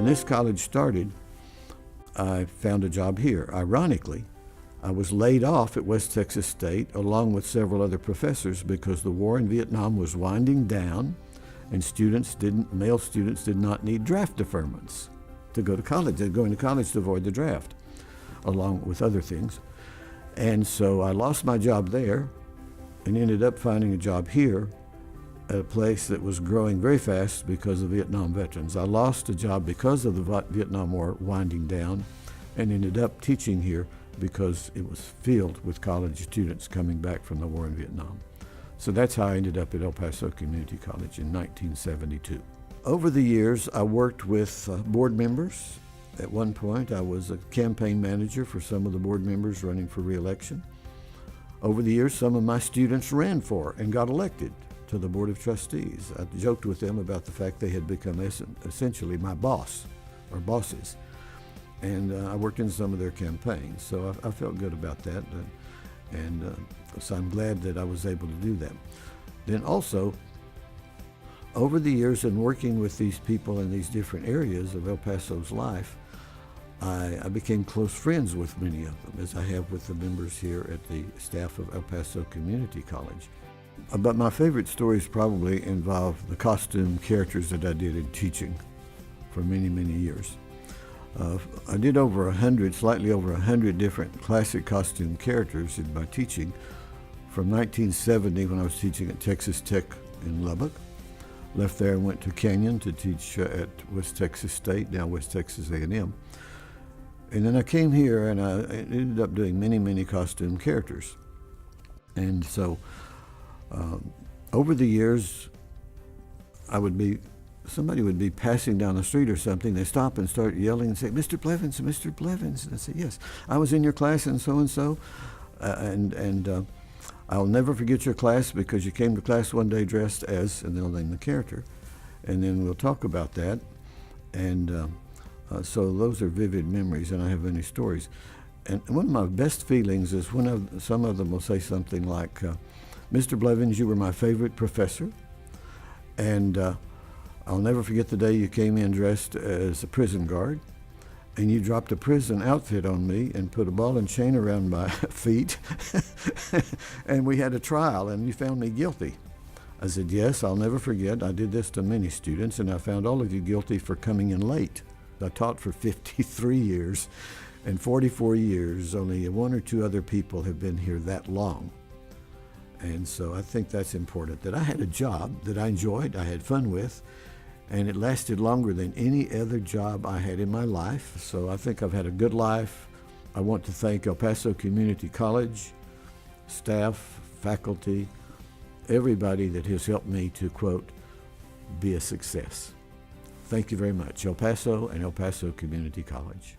when this college started, I found a job here. Ironically, I was laid off at West Texas State along with several other professors because the war in Vietnam was winding down and male students did not need draft deferments to go to college. They're going to college to avoid the draft, along with other things. And so I lost my job there and ended up finding a job here at a place that was growing very fast because of Vietnam veterans. I lost a job because of the Vietnam War winding down and ended up teaching here because it was filled with college students coming back from the war in Vietnam. So that's how I ended up at El Paso Community College in 1972. Over the years, I worked with board members. At one point, I was a campaign manager for some of the board members running for re-election. Over the years, some of my students ran for and got elected to the Board of Trustees. I joked with them about the fact they had become essentially my boss, or bosses. And I worked in some of their campaigns, so I felt good about that. So I'm glad that I was able to do that. Then also, over the years in working with these people in these different areas of El Paso's life, I became close friends with many of them, as I have with the members here at the staff of El Paso Community College. But my favorite stories probably involve the costume characters that I did in teaching for many, many years. I did slightly over 100 different classic costume characters in my teaching from 1970 when I was teaching at Texas Tech in Lubbock. Left there and went to Canyon to teach at West Texas State, now West Texas A&M. And then I came here and I ended up doing many, many costume characters. And so over the years, somebody would be passing down the street or something. They stop and start yelling and say, "Mr. Blevins, Mr. Blevins." And I say, "Yes, I was in your class and so-and-so. I'll never forget your class because you came to class one day dressed as," and they'll name the character. And then we'll talk about that. And so those are vivid memories, and I have many stories. And one of my best feelings is when some of them will say something like, "Mr. Blevins, you were my favorite professor, and I'll never forget the day you came in dressed as a prison guard, and you dropped a prison outfit on me and put a ball and chain around my feet, and we had a trial, and you found me guilty." I said, "Yes, I'll never forget. I did this to many students, and I found all of you guilty for coming in late." I taught for 53 years, and 44 years, only one or two other people have been here that long. And so I think that's important, that I had a job that I enjoyed, I had fun with, and it lasted longer than any other job I had in my life. So I think I've had a good life. I want to thank El Paso Community College, staff, faculty, everybody that has helped me to, quote, be a success. Thank you very much, El Paso and El Paso Community College.